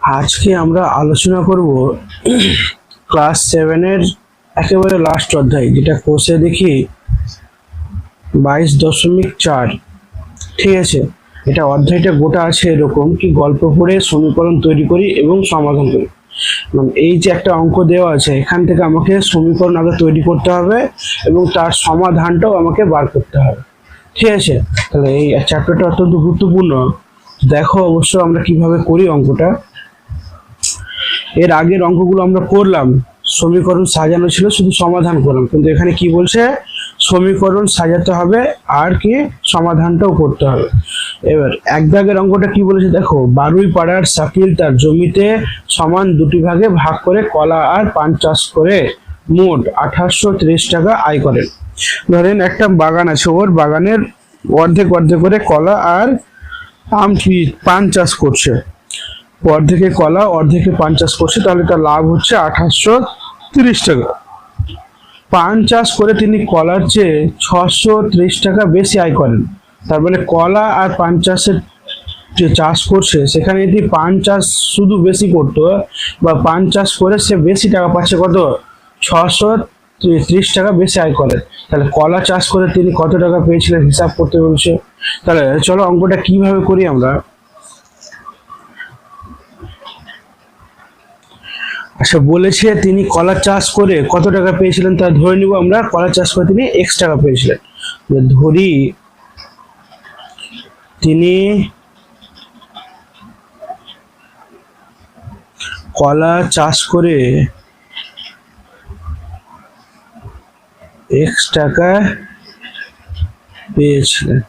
আজকে আমরা আলোচনা করব ক্লাস 7 এর একেবারে লাস্ট অধ্যায়, যেটা কোর্সে দেখি 22.4। ঠিক আছে, এটা অধ্যায়টা গোটা আছে এরকম কি গল্প পড়ে সমীকরণ তৈরি করি এবং সমাধান করি। মানে এই যে একটা অঙ্ক দেওয়া আছে, এখান থেকে আমাকে সমীকরণ আগে তৈরি করতে হবে এবং তার সমাধানটাও আমাকে বার করতে হবে। ঠিক আছে, তাহলে এই চ্যাপ্টারটা অত্যন্ত গুরুত্বপূর্ণ। দেখো অবশ্য আমরা কিভাবে করি অঙ্কটা। এর আগের অঙ্কগুলো আমরা করলাম, সমীকরণ সাজানো ছিল, শুধু সমাধান করলাম। কিন্তু এখানে কি বলছে, সমীকরণ সাজাতে হবে আর কি সমাধানটাও করতে হবে। এবার এক দাগের অঙ্কটা কি বলেছে দেখো, বারুইপাড়ার শাকিল তার জমিতে সমান দুটি ভাগে ভাগ করে কলা আর পান চাষ করে মোট 2830 টাকা আয় করেন। ধরেন একটা বাগান আছে, ওর বাগানের অর্ধেক অর্ধেক করে কলা আর পান চাষ করছে, অর্ধেকে কলা অর্ধেকে পান চাষ করছে, তাহলে তার লাভ হচ্ছে 2830 টাকা। পান চাষ করে তিনি কলার চেয়ে 630 টাকা বেশি আয় করেন। তার মানে কলা আর পান চাষের যে চাষ করছে, সেখানে যদি পান চাষ শুধু বেশি করতো বা পান চাষ করে সে বেশি টাকা পাচ্ছে, কত 630 টাকা বেশি আয় করে, তাহলে কলা চাষ করে তিনি কত টাকা পেয়েছিলেন হিসাব করতে বলছে। তাহলে চলো অঙ্কটা কিভাবে করি আমরা। আচ্ছা, বলেছে তিনি কলা চাষ করে কত টাকা পেয়েছিলেন, তা ধরে নিব আমরা কলা চাষ করে তিনি x টাকা পেয়েছিলেন। ধরি তিনি কলা চাষ করে x টাকা পেয়েছিলেন।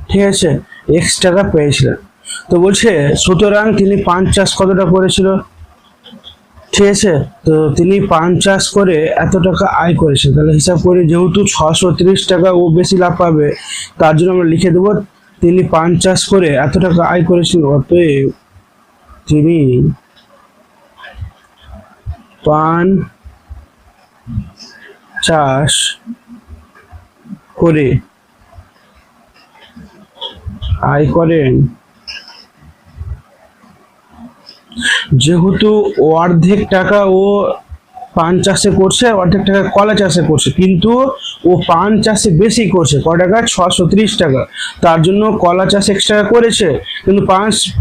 ঠিক আছে, x টাকা পেয়েছিলেন। তো বলছে সুতরাং তিনি পান চাষ কতটা করেছিল। ঠিক আছে, তো তিনি পান চাষ করে এত টাকা আয় করেছে, তাহলে হিসাব করি, যেহেতু 630 টাকা ও বেশি লাভ পাবে, তার জন্য আমরা লিখে দেবো তিনি পান চাষ করে এত টাকা আয় করেছিল, অতএব তিনি পান চাষ করে আয় করেন। যেহেতু অর্ধেক টাকা ও পান চাষে করছে, অর্ধেক টাকা কলা চাষে করছে, কিন্তু ও পান চাষে বেশি করছে, কত টাকা 630 টাকা, তার জন্য কলা চাষ এক্সট্রা করেছে, কিন্তু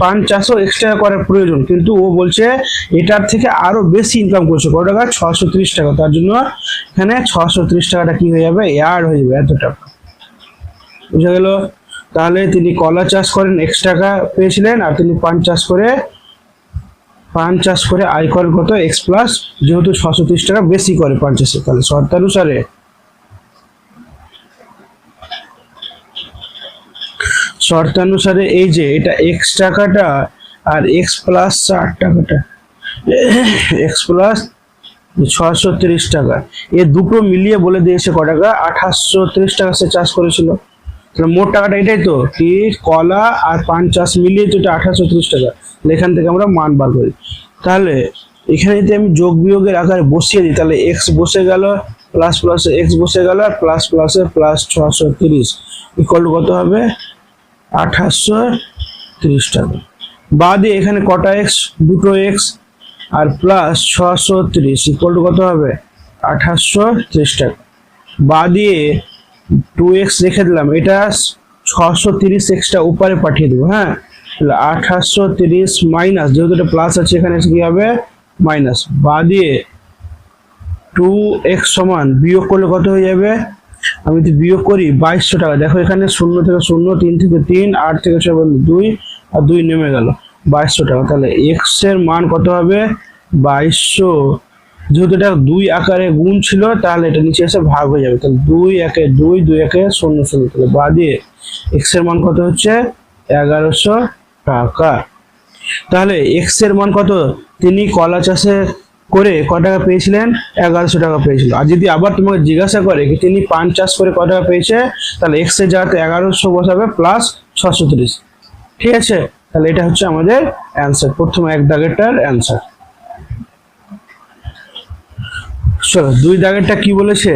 পান চাষও এক্সট্রা করার প্রয়োজন, কিন্তু ও বলছে এটার থেকে আরো বেশি ইনকাম করছে, কত টাকা 630 টাকা, তার জন্য এখানে 630 টাকাটা কি হয়ে যাবে, অ্যাড হয়ে যাবে এত টাকা। বুঝা গেল? তাহলে তিনি কলা চাষ করেন x টাকা পেয়েছিলেন, আর তিনি পান চাষ করে আয় করেন কত x প্লাস, যেহেতু 630 টাকা বেশি করে পান চাষে, তাহলে শর্তানুসারে এই যে এটা x টাকাটা আর x প্লাস 60 টাকাটা, x প্লাস 630 টাকা, এ দুটো মিলিয়ে বলে দিয়েছে ক টাকা, 2830 টাকা সে চাষ করেছিল। মোট টাকাটা এটাই তো, কি কলা আর পান চাষ মিলিয়ে তো এটা 2830 টাকা। এখান থেকে আমরা মান বার করি, তাহলে এখানে যদি আমি যোগ বিয়োগের আকারে বসিয়ে দিই, তাহলে x বসে গেল, প্লাস প্লাসে x বসে গেল, আর প্লাস প্লাসে প্লাস 630 ইকুয়াল টু কত হবে, 2830 টাকা। বাদে এখানে কটা x, দুটো x, আর প্লাস 630 ইকুয়াল টু কত হবে, 2830 টাকা। বাদিয়ে 2x রেখে দিলাম, এটা 630 এক্সট্রা উপরে পাঠিয়ে দেবো। হ্যাঁ, 2830 মাইনাস, যেহেতু এটা প্লাস আছে এখানে কি হবে মাইনাস, বাদিয়ে 2x সমান বিয়োগ করলে কত হয়ে যাবে, আমি যদি বিয়োগ করি 2200 টাকা। দেখো এখানে 0 থেকে 0, 3 থেকে 3, 8 থেকে 6 2, আর 2 নেমে গেল, 2200 টাকা। তাহলে x এর মান কত হবে 2200, যেহেতু এটা 2 আকারে গুণ ছিল, তাহলে এটা নিচে এসে ভাগ হয়ে যাবে, তাহলে 2 একে 2, 2 একে 0 0, তাহলে বাদে x এর মান কত হচ্ছে 1100 টাকা। তাহলে x এর মান কত, তিনি কলা চাষে করে কত টাকা পেয়েছিলেন, 1100 টাকা পেয়েছিল। আর যদি আবার তোমাকে জিজ্ঞাসা করে কি তিনি পান চাষ করে কত টাকা পেয়েছে, তাহলে x এর জায়গাতে 1100 বসাবে প্লাস 630। ঠিক আছে, তাহলে এটা হচ্ছে আমাদের অ্যান্সার, প্রথম এক দাগেরটার অ্যান্সার। চলো 2 দাগেরটা কি বলেছে,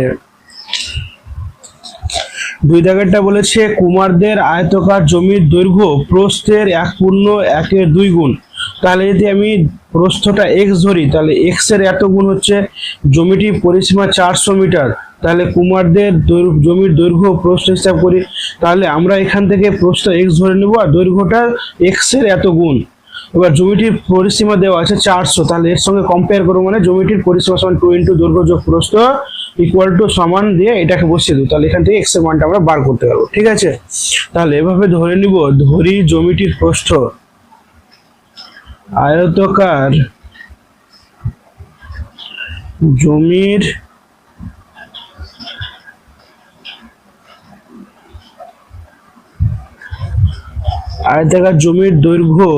দুই দাগেরটা বলেছে কুমারদের আয়তকার জমির দৈর্ঘ্য প্রস্থের 1/2 গুণ। তাহলে যদি আমি প্রস্থটা এক্স ধরি তাহলে এক্স এর এত গুণ হচ্ছে জমিটির পরিসীমা 400 মিটার। তাহলে কুমারদের জমির দৈর্ঘ্য প্রস্থ হিসাব করি, তাহলে আমরা এখান থেকে প্রস্থ এক্স ধরে নেব আর দৈর্ঘ্যটা এক্স এর এত গুণ। এবার জমিটির পরিসীমা দেওয়া আছে 400, তাহলে এর সঙ্গে কম্পেয়ার করবো, মানে জমিটির পরিসীমা সমান 2 × দৈর্ঘ্য যোগ প্রস্থ ইকুয়াল টু সমান দিয়ে এটাকে বসিয়ে দিই, তাহলে এখান থেকে এক্স এর মানটা আমরা বার করতে পারবো। ঠিক আছে, তাহলে এভাবে ধরে নিব, ধরি জমিটির প্রস্থ আয়তকার জমির দৈর্ঘ্য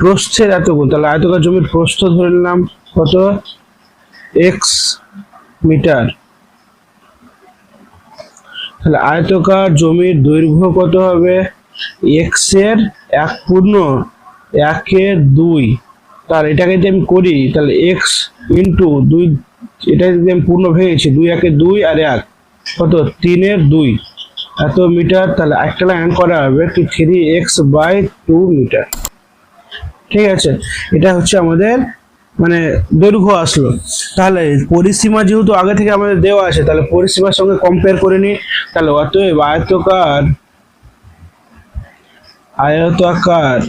প্রস্থের এত গুণ। তাহলে আয়তকার জমির প্রস্থ ধরে নিলাম কত, এক্স মিটার। তাহলে আয়তকার জমির দৈর্ঘ্য কত হবে, এক্স এর 1/2। তাহলে এটাকে যদি আমি করি তাহলে এক্স ইন্টু 2, এটা যদি আমি পূর্ণ ভেঙেছি 2 × 2 আর 1 কত, 3/2 এত মিটার। তাহলে একটা লাইন করা হবে কি 3x/2 মিটার। ঠিক আছে, এটা হচ্ছে আমাদের মানে দৈর্ঘ্য আসলো। তাহলে পরিসীমা যেহেতু আগে থেকে আমাদের দেওয়া আছে, তাহলে পরিসীমার সঙ্গে কম্পেয়ার করে নিই। তাহলে অতএব আয়তাকার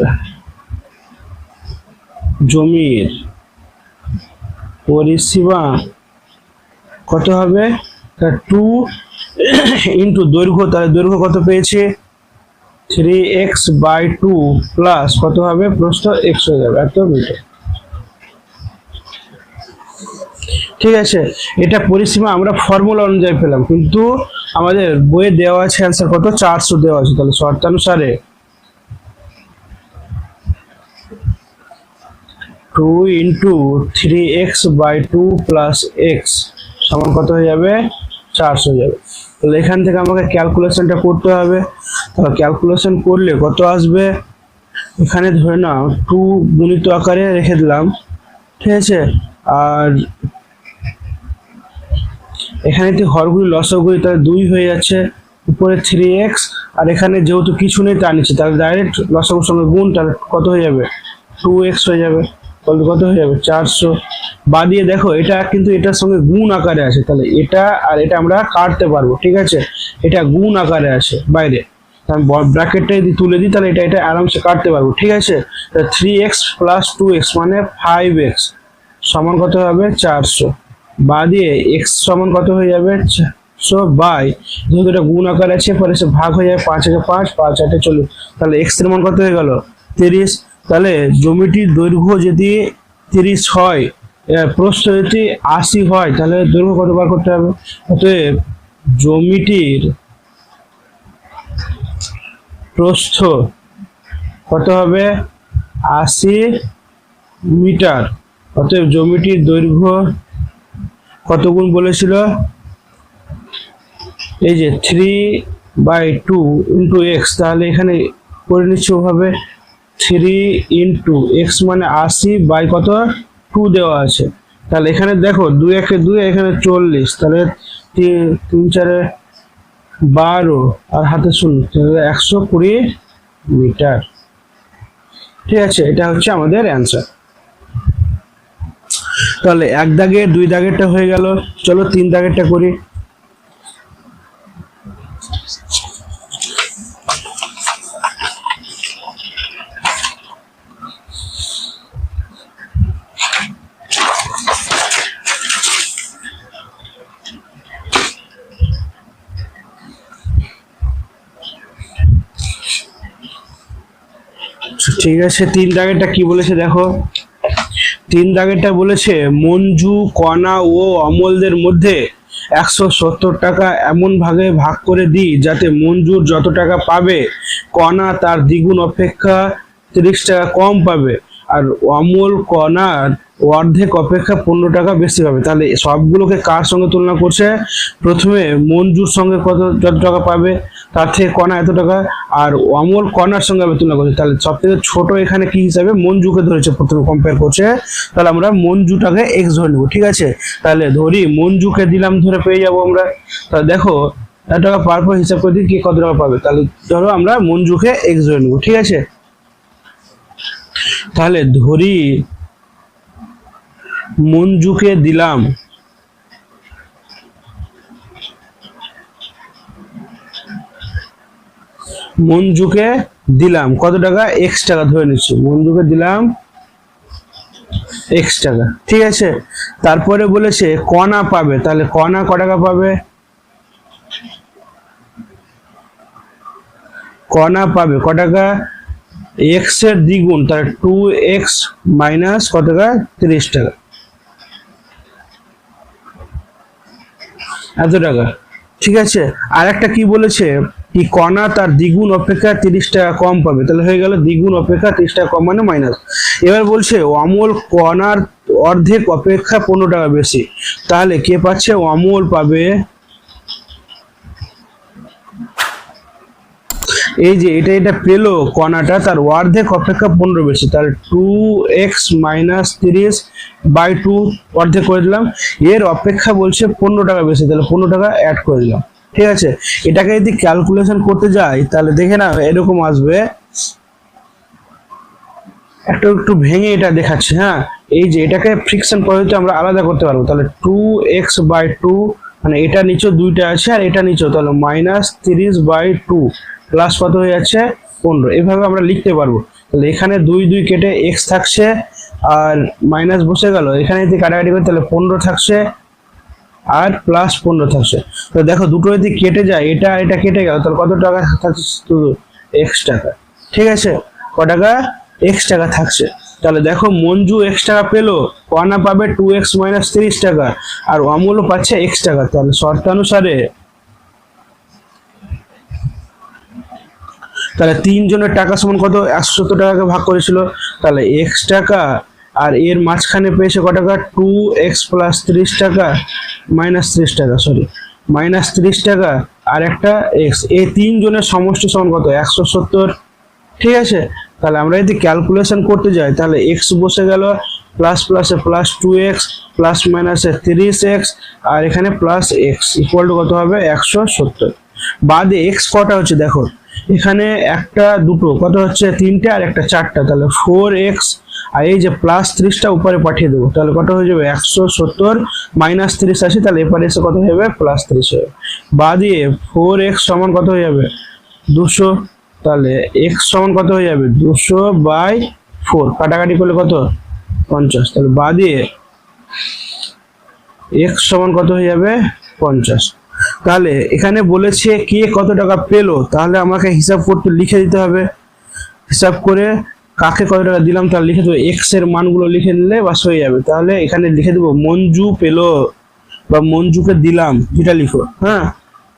জমির পরিসীমা কত হবে, 2 × দৈর্ঘ্য। তাহলে দৈর্ঘ্য কত পেয়েছি, 3x/2 প্লাস কত হবে, প্রস্থ x হয়ে যাবে এত মিটার। ঠিক আছে, এটা পরিসীমা আমরা ফর্মুলা অনুযায়ী পেলাম, কিন্তু আমাদের বইয়ে দেওয়া আছে অ্যান্সার কত, 400 দেওয়া আছে। তাহলে শর্তানুসারে 2 × 3x/2 প্লাস x সমান কত হয়ে যাবে, 400 হয়ে যাবে। তাহলে এখান থেকে আমাকে ক্যালকুলেশনটা করতে হবে। তাহলে ক্যালকুলেশন করলে কত আসবে, এখানে ধরে নাও 2 গুণিত আকারে রেখে দিলাম। ঠিক আছে, আর এখানে যদি হরগুলি লসাগু করি তাহলে 2 হয়ে যাচ্ছে, উপরে 3x, আর এখানে যেহেতু কিছু নেই তা নিচ্ছে, তাহলে ডাইরেক্ট লসাগুর সঙ্গে গুণ, তাহলে কত হয়ে যাবে, 2x হয়ে যাবে। তাহলে কত হয়ে যাবে, 400। বা দিয়ে দেখো এটা কিন্তু এটার সঙ্গে গুণ আকারে আছে, তাহলে এটা আর এটা আমরা কাটতে পারবো। ঠিক আছে, এটা গুণ আকারে আছে বাইরে, আমি ব্র্যাকেটটা যদি তুলে দিই তাহলে এটা আরামসে কাটতে পারবো। ঠিক আছে, 3x + 2x মানে 5x সমান কত হবে, 400। বা দিয়ে x সমান কত হয়ে যাবে, 400 বাই, যেহেতু এটা গুণ আকার আছে পরে সে ভাগ হয়ে যাবে, 5 × 5 5 × 8 40। তাহলে x এর মান কত হয়ে গেল, 30। তাহলে জমিটির দৈর্ঘ্য যদি 30 হয়, প্রস্থ যদি 80 হয়, তাহলে দৈর্ঘ্য কত বার করতে হবে। অতএব জমিটির প্রস্থ কত হবে, 80 মিটার। অতএব জমিটির দৈর্ঘ্য কত গুণ বলেছিল, এই যে 3/2 × x। তাহলে এখানে করে নিচ্ছি ওভাবে, 3 × x মানে 80 বাই কত, 2 দেওয়া আছে। তাহলে এখানে দেখো 2 × 1 2, এখানে 40, তাহলে 3 × 4 12 আর হাতে 0, তাহলে 120 মিটার। ঠিক আছে, এটা হচ্ছে আমাদের অ্যান্সার। তাহলে 1 দাগের 2 দাগেরটা হয়ে গেল, চলো 3 দাগেরটা করি। ঠিক আছে, 3 দাগেরটা কি বলেছে দেখো। 3 দাগেরটা বলেছে মঞ্জু, কণা ও অমলদের মধ্যে 170 টাকা এমন ভাগে ভাগ করে দিই যাতে মঞ্জুর যত টাকা পাবে কণা তার দ্বিগুণ অপেক্ষা 30 টাকা কম পাবে, আর অমল কণার অর্ধেক অপেক্ষা 15 টাকা বেশি পাবে। তাহলে সবগুলোকে কার সঙ্গে তুলনা করছে, প্রথমে মঞ্জুর সঙ্গে যত টাকা পাবে তার থেকে কণা এত টাকা, আর অমল কণার সঙ্গে আমি তুলনা করছি। তাহলে সব থেকে ছোট এখানে কি হিসাবে মঞ্জুকে ধরেছে, প্রথমে কম্পেয়ার করছে। তাহলে আমরা মঞ্জুটাকে x ধরে নেবো। ঠিক আছে, তাহলে ধরি মঞ্জুকে দিলাম, ধরে পেয়ে যাবো আমরা। তাহলে দেখো 1 টাকা পাওয়ার পর হিসাব করে দিই কে কত টাকা পাবে। তাহলে ধরো আমরা মঞ্জুকে এক্স ধরে নেবো, ঠিক আছে। তাহলে ধরি মঞ্জুকে দিলাম কত টাকা, এক্স টাকা ধরে নিচ্ছি, মঞ্জুকে দিলাম এক্স টাকা, ঠিক আছে। তারপরে বলেছে কণা পাবে, তাহলে কণা ক টাকা পাবে, কণা পাবে ক টাকা, এক্স এর দ্বিগুণ, তাহলে 2x মাইনাস কত টাকা, 30 টাকা, এত টাকা, ঠিক আছে। আর একটা কি বলেছে, কি কণা তার দ্বিগুণ অপেক্ষা 30 টাকা কম পাবে, তাহলে হয়ে গেল দ্বিগুণ অপেক্ষা 30 টাকা কম মানে মাইনাস। এবার বলছে অমল কণার অর্ধেক অপেক্ষা 15 টাকা বেশি, তাহলে কে পাচ্ছে, অমল পাবে, এই যে এটা পেলো কণাটা তার অর্ধেক অপেক্ষা 15 বেশি, তাহলে 2x মাইনাস 30/2 অর্ধেক করে দিলাম, এর অপেক্ষা বলছে 15 টাকা বেশি, তাহলে 15 টাকা অ্যাড করে দিলাম, ঠিক আছে। এটাকে যদি ক্যালকুলেশন করতে যাই তাহলে দেখে না এরকম আসবে, একটু ভেঙে এটা দেখাচ্ছে, হ্যাঁ। এই যে এটাকে ফ্রিকশন পদ্ধতিতে আমরা আলাদা করতে পারবো, তাহলে 2x/2 মানে এটা নিচে দুইটা আছে আর এটা নিচে, তাহলে মাইনাস 30/2 প্লাস কত হয়ে যাচ্ছে 15, এভাবে আমরা লিখতে পারবো। তাহলে এখানে 2 কেটে এক্স থাকছে আর মাইনাস বসে গেল, এখানে যদি কাটাকাটি করি তাহলে 15 থাকছে আর প্লাস 15 থাকছে। তো দেখো দুটো যদি কেটে যায়, এটা কেটে গেল, তাহলে কত টাকা থাকছে, শুধু এক্স টাকা, ঠিক আছে। ক টাকা, এক্স টাকা থাকছে। তাহলে দেখো মঞ্জু এক্স টাকা পেলো, কণা পাবে 2x মাইনাস 30 টাকা আর অমূল্য পাচ্ছে এক্স টাকা। তাহলে শর্তানুসারে তাহলে 3 জনের টাকা সমান কত, 170 টাকাকে ভাগ করেছিল, তাহলে এক্স টাকা আর এর মাঝখানে পেয়েছে ক টাকা, 2x প্লাস 30 টাকা মাইনাস 30 টাকা, সরি মাইনাস 30 টাকা আর একটা এক্স, এই 3 জনের সমষ্টি সমান কত, 170, ঠিক আছে। তাহলে আমরা যদি ক্যালকুলেশন করতে যাই তাহলে এক্স বসে গেল, প্লাস প্লাসে প্লাস 2x প্লাস মাইনাসে 30x আর এখানে প্লাস এক্স ইকুয়াল টু কত হবে, 170। বাদে এক্স কটা হচ্ছে দেখো, এখানে একটা দুটো কত হচ্ছে, 3টে আর একটা 4টা, তাহলে 4x আর এই যে প্লাস 30টা উপরে পাঠিয়ে দেবো, তাহলে কত হয়ে যাবে, 170 মাইনাস 30 আসে, তাহলে এপারে এসে কত হয়ে যাবে, প্লাস 30 হবে। বাদে 4x সমান কত হয়ে যাবে, 200, তাহলে x সমান কত হয়ে যাবে, 200/4, কাটাকাটি করলে কত, 50, তাহলে বাদে x সমান কত হয়ে যাবে, 50। তাহলে এখানে বলেছে কে কত টাকা পেলো, তাহলে আমাকে হিসাব করতে লিখে দিতে হবে, হিসাব করে কাকে কত টাকা দিলাম তাহলে লিখে দেবো, এক্স এর মানগুলো লিখে নিলে বাস হয়ে যাবে। তাহলে এখানে লিখে দেবো মঞ্জু পেলো বা মঞ্জুকে দিলাম, যেটা লিখো, হ্যাঁ,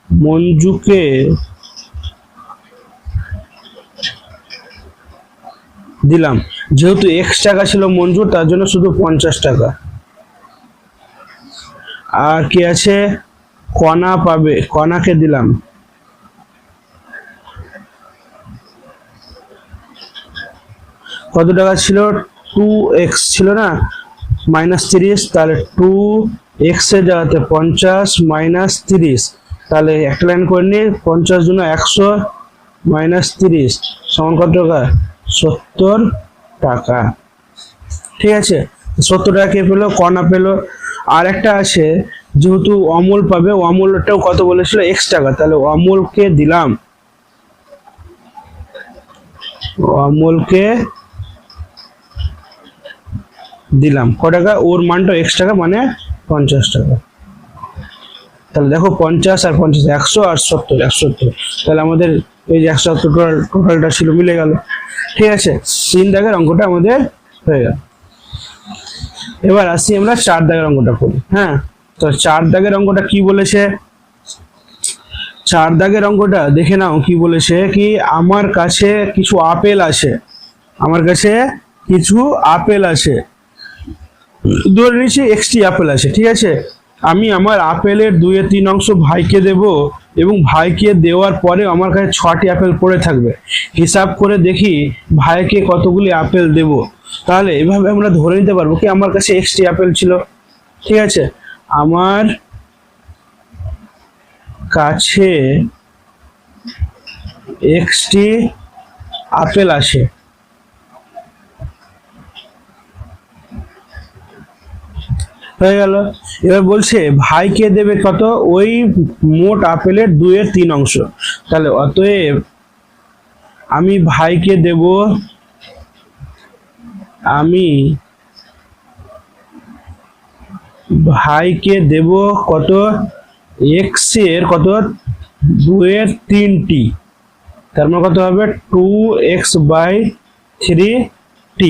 মঞ্জুকে দিলাম, যেহেতু এক্স টাকা ছিল মঞ্জুর তার জন্য শুধু 50 টাকা। আর কি আছে, কণা পাবে, কণাকে দিলাম কত টাকা ছিল, 2x ছিল না, মাইনাস 30, তাহলে 2x এর জায়গাতে 50 মাইনাস 30, তাহলে একটা লাইন করে নিই, 50 × 100 মাইনাস 30 সমান কত টাকা, 70 টাকা, ঠিক আছে। 70 টাকা কে পেলো, কণা পেলো। আর একটা আছে, যেহেতু অমল পাবে, অমলটাও কত বলেছিল, এক্স টাকা, তাহলে অমলকে দিলাম, অমলকে দিলাম ক টাকা, ওর মানটা এক্স টাকা মানে 50 টাকা। তাহলে দেখো 50 আর 50, 100 আর 70, 170, তাহলে আমাদের এই যে 170 টোটালটা ছিল, মিলে গেল, ঠিক আছে। 3 দাগের অঙ্কটা আমাদের হয়ে গেল। এবার আসি আমরা 4 দাগের অঙ্কটা করি, হ্যাঁ। তো 4 দাগের অঙ্কটা কি বলেছে, 4 দাগের অঙ্কটা দেখে নাও কি বলেছে, কি আমার কাছে কিছু আপেল আছে, আমার কাছে কিছু আপেল আছে, ধরে নিচ্ছি এক্সটি আপেল আছে, ঠিক আছে। আমি আমার আপেলের 2/3 অংশ ভাইকে দেব এবং ভাইকে দেওয়ার পরে আমার কাছে 6টি আপেল পড়ে থাকবে, হিসাব করে দেখি ভাইকে কতগুলি আপেল দেব। তাহলে এভাবে আমরা ধরে নিতে পারবো কি আমার কাছে এক্সটি আপেল ছিল, ঠিক আছে। আমার কাছে এক্সটি আপেল আছে, হয়ে গেল। এবার বলছে ভাইকে দেবে কত, ওই মোট আপেলের 2/3 তাহলে অতএব আমি ভাইকে দেব, আমি ভাইকে দেব কত, এক্স এর কত 2/3 তার মানে কত হবে 2x/3t,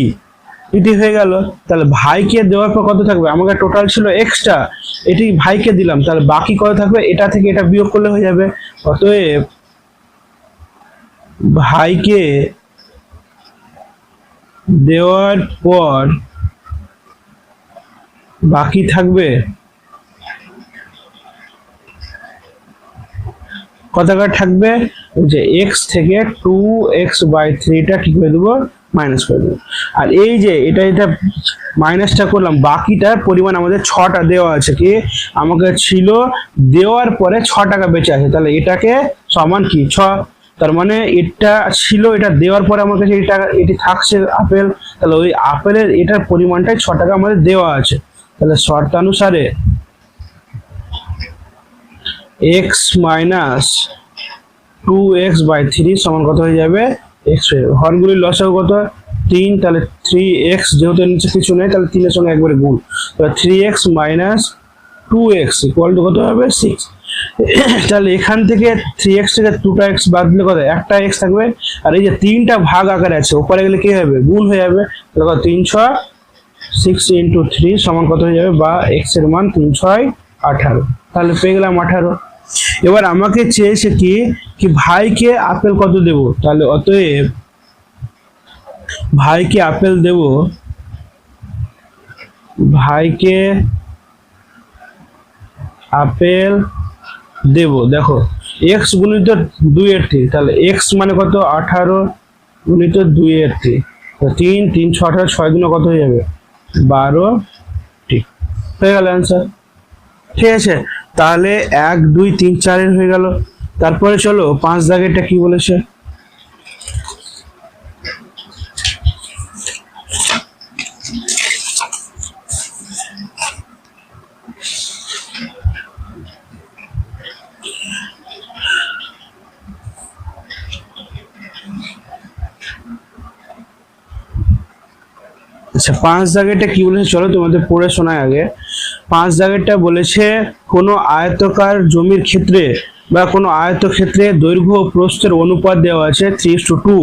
এটি হয়ে গেল। তাহলে ভাইকে দেওয়ার পর কত থাকবে, আমাকে টোটাল ছিল এক্সটা, এটি ভাইকে দিলাম, তাহলে বাকি কত থাকবে, এটা থেকে এটা বিয়োগ করলে হয়ে যাবে। অতএব ভাইকে দেওয়ার পর বাকি থাকবে কত থাকবে, যে এক্স থেকে 2x/3টা কি করে দেবো, মাইনাস করে দেবো। আর এই যে এটা মাইনাসটা করলাম, বাকিটার পরিমাণ আমাদের 6টা দেওয়া আছে, কি আমাকে ছিল দেওয়ার পরে 6 টাকা বেঁচে আছে, তাহলে এটাকে সমান কি 6, তার মানে এটা ছিল, এটা দেওয়ার পরে আমার কাছে এটি থাকছে আপেল, তাহলে ওই আপেলের এটার পরিমাণটাই 6 টাকা আমাদের দেওয়া আছে। তাহলে শর্তানুসারে x মাইনাস 2x/3 সমান কত হয়ে যাবে, x হরগুলির লসাগু কত 3, তাহলে 3x যেহেতু নিচে কিছু নেই, তাহলে 3 এর সঙ্গে একবারে গুণ, তাহলে 3x minus 2x equal to কত হবে 6। তাহলে এখান থেকে 3x থেকে 2টা x বাদ দিলে কত, একটা x থাকবে, আর এই যে 3টা ভাগ আকারে আছে, উপরে গেলে কি হবে, গুণ হয়ে যাবে, তাহলে কত 3 6 6 × 3 সমান কত হয়ে যাবে, বা x এর মান 3 6 18, তাহলে পেয়ে গেলাম 18। এবার আমাকে চেয়েছে কি ভাইকে আপেল কত দেব, তাহলে অতএব ভাইকে আপেল দেব, ভাইকে আপেল দেব, দেখো x গুণিত 2/3, তাহলে x মানে কত 18 গুণিত 2/3, 3 3 6 18, 6 গুণ কত হয়ে যাবে 12, ঠিক হয়ে গেল অ্যান্সার। ঠিক আছে, তাহলে 1 2 3 4 এর হয়ে গেল। তারপরে চলো 5 দাগেরটা কি বলেছে, আচ্ছা 5 দাগেরটা কি বলেছে চলো তোমাদের পড়ে শোনাই আগে। 5 দাগেরটা বলেছে কোনো আয়তাকার জমির ক্ষেত্রে বা কোনো আয়তক্ষেত্রে দৈর্ঘ্য ও প্রস্থের অনুপাত দেওয়া আছে 3:2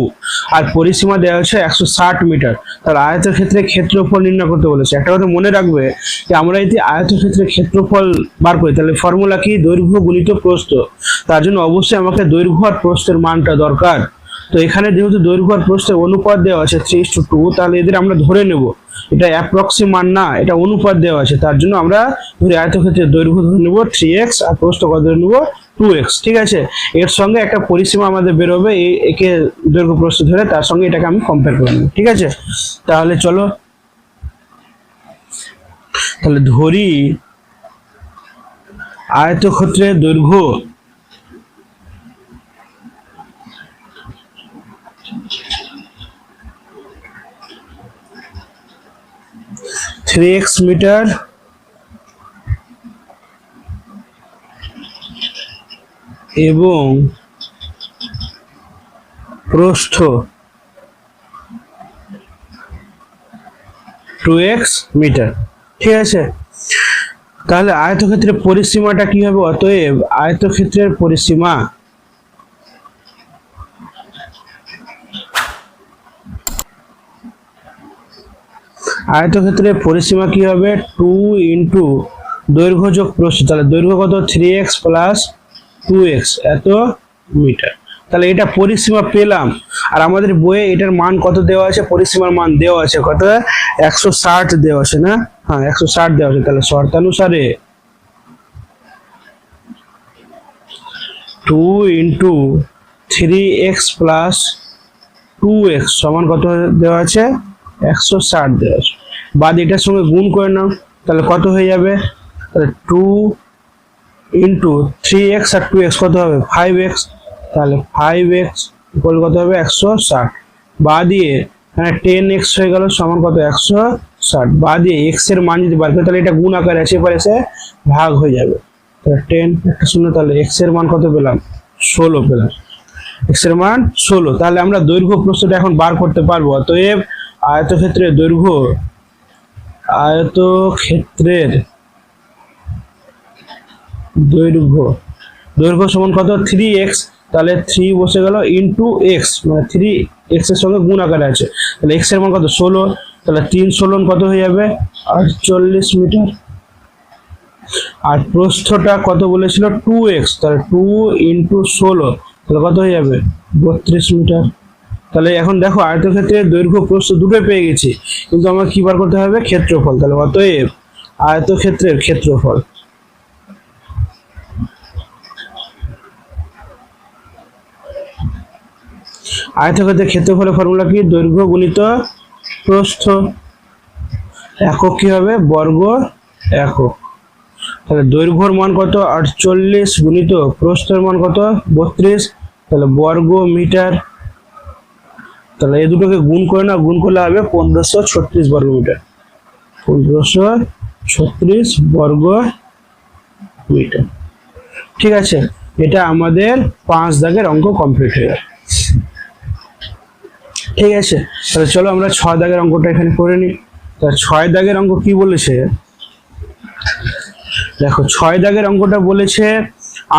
আর পরিসীমা দেওয়া আছে 160 মিটার। তাহলে আয়তক্ষেত্রে ক্ষেত্রফল নির্ণয় করতে বলেছে। একটা কথা মনে রাখবে যে আমরা যদি আয়তক্ষেত্রে ক্ষেত্রফল বার করি তাহলে ফর্মুলা কি, দৈর্ঘ্য গুণিত প্রস্থ। তার জন্য অবশ্যই আমাকে দৈর্ঘ্য আর প্রস্থের মানটা দরকার। তো এখানে যেহেতু দৈর্ঘ্য আর প্রস্থের অনুপাত দেওয়া আছে 3:2, তাহলে এদের আমরা ধরে নেব এটা অ্যাপ্রক্সিমেট মান না, এটা অনুপাত দেওয়া আছে। তার জন্য আমরা ধরে আয়তক্ষেত্রের দৈর্ঘ্য ধরে নেব 3x আর প্রস্থ কত ধরে নেব 2x। ঠিক আছে, এর সঙ্গে একটা পরিসীমা আমাদের বেরোবে, একে দৈর্ঘ্য প্রস্থ ধরে তার সঙ্গে এটাকে আমি কম্পেয়ার করে নেব। ঠিক আছে, তাহলে চলো তাহলে ধরি আয়তক্ষেত্রের দৈর্ঘ্য মিটার এবং প্রস্থ 2x মিটার। ঠিক আছে, তাহলে আয়তক্ষেত্রের পরিসীমাটা কি হবে? অতএব আয়তক্ষেত্রের পরিসীমা কি হবে 2 দৈর্ঘ্য যোগ প্রস্থ। তাহলে দৈর্ঘ্য কত 3x প্লাস 2x এত মিটার। তাহলে এটা পরিসীমা পেলাম। আর আমাদের বইয়ে এটার মান কত দেওয়া আছে, পরিসীমার মান দেওয়া আছে কত 160 দেওয়া আছে না? হ্যাঁ 160 দেওয়া আছে। তাহলে শর্তানুসারে 2 3x প্লাস 2x সমান কত দেওয়া আছে 160 দেওয়া আছে। বাদ এটার সঙ্গে গুণ করে নাও, তাহলে কত হয়ে যাবে? তাহলে 2 ইন্টু 3x আর 2x কত হবে 5x, তাহলে 5x ইকুয়াল কত হবে 160, বা দিয়ে এখানে 10x হয়ে গেল সমান কত 160, বা দিয়ে x এর মান যদি বার করি তাহলে এটা গুণ আকারে আছে, এবার এসে ভাগ হয়ে যাবে, তাহলে 10 একটা শূন্য, তাহলে x এর মান কত পেলাম 16 পেলাম, x এর মান 16। তাহলে আমরা দৈর্ঘ্য প্রস্থটা এখন বার করতে পারবো। অতএব আয়তক্ষেত্রের দৈর্ঘ্য, আয়তক্ষেত্রের দৈর্ঘ্য সমান কত 3x, তাহলে 3 বসে গেল ইন্টু x, মানে 3x এর সঙ্গে গুণ আকারে আছে, তাহলে x এর মান কত 16, তাহলে 3 16 কত হয়ে যাবে 48 মিটার। আর প্রস্থটা কত বলেছিল 2x, তাহলে 2 ইন্টু 16 তাহলে কত হয়ে যাবে 32 মিটার। তাহলে এখন দেখো আয়তক্ষেত্রের দৈর্ঘ্য প্রস্থ দুটোই পেয়ে গেছি, কিন্তু আমার কি বার করতে হবে ক্ষেত্রফল। তাহলে অতএব আয়তক্ষেত্রের ক্ষেত্রফল, আয়তক্ষেত্রের ক্ষেত্রফলের ফর্মুলা কি দৈর্ঘ্য গুণিত প্রস্থ, একক কি হবে বর্গ একক। তাহলে দৈর্ঘ্যের মান কত 48 গুণিত প্রস্থের মান কত 32, তাহলে বর্গ মিটার। তাহলে এই দুটোকে গুণ করে না, গুণ করলে হবে 1536 বর্গ মিটার, 1536 বর্গ মিটার। ঠিক আছে, এটা আমাদের 5 দাগের অঙ্ক কমপ্লিট হয়ে গেল। ঠিক আছে, তাহলে চলো আমরা 6 দাগের অঙ্কটা এখানে করে নিই। তাহলে 6 দাগের অঙ্ক কি বলেছে দেখো, 6 দাগের অঙ্কটা বলেছে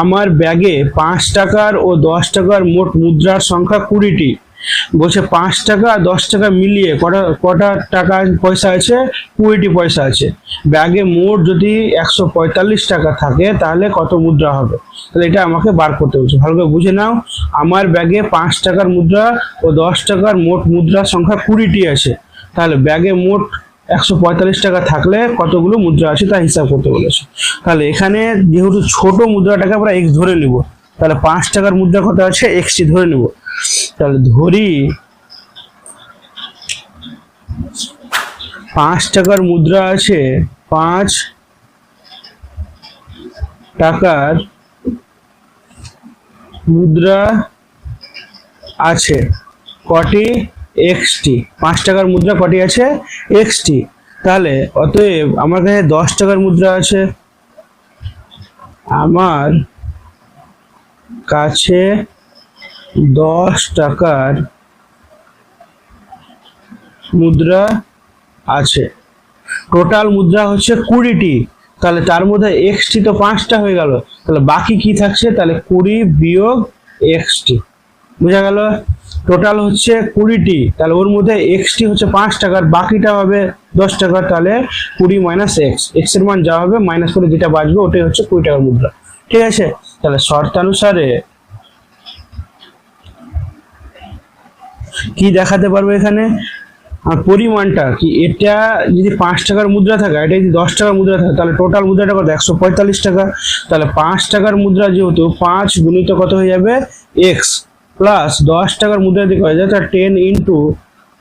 আমার ব্যাগে 5 টাকার ও 10 টাকার মোট মুদ্রার সংখ্যা 20টি। বলছে 5 টাকা আর 10 টাকা মিলিয়ে কটা টাকা পয়সা আছে 20টি পয়সা আছে। ব্যাগে মোট যদি 145 টাকা থাকে তাহলে কত মুদ্রা হবে, তাহলে এটা আমাকে বার করতে বলছে। ভালো করে বুঝে নাও, আমার ব্যাগে 5 টাকার মুদ্রা ও 10 টাকার মোট মুদ্রার সংখ্যা 20টি আছে, তাহলে ব্যাগে মোট 145 টাকা থাকলে কতগুলো মুদ্রা আছে তা হিসাব করতে বলেছে। তাহলে এখানে যেহেতু ছোট মুদ্রাটাকে আমরা x ধরে নিব, তাহলে 5 টাকার মুদ্রা কত আছে x ধরে নিব। তাহলে ধরি 5 টাকার মুদ্রা আছে, 5 টাকার মুদ্রা আছে কটি এক্সটি, 5 টাকার মুদ্রা কটি আছে এক্সটি। তাহলে অতএব আমার কাছে 10 টাকার মুদ্রা আছে, আমার কাছে 10 টাকার মুদ্রা আছে, টোটাল মুদ্রা হচ্ছে 20টি, তাহলে তার মধ্যে এক্সটি তো 5টা হয়ে গেল, তাহলে বাকি কি থাকছে, তাহলে 20 বিয়োগ এক্সটি, বোঝা গেল। টোটাল হচ্ছে 20টি, তাহলে ওর মধ্যে এক্সটি হচ্ছে 5 টাকার, বাকিটা হবে 10 টাকার, তাহলে 20 মাইনাস এক্স, এক্স এর মান যা হবে মাইনাস করে যেটা বাঁচবে ওটাই হচ্ছে 20 টাকার মুদ্রা। ঠিক আছে, তাহলে শর্তানুসারে কি দেখাতে পারবো এখানে, আর পরিমাণটা কি, এটা যদি 5 টাকার মুদ্রা থাকে, এটা যদি 10 টাকার মুদ্রা থাকে, তাহলে টোটাল মুদ্রাটা কত 145 টাকা। তাহলে 5 টাকার মুদ্রা যেহেতু 5 গুণিত কত হয়ে যাবে এক্স, প্লাস 10 টাকার মুদ্রা যদি করা যায় তাহলে 10 ইন্টু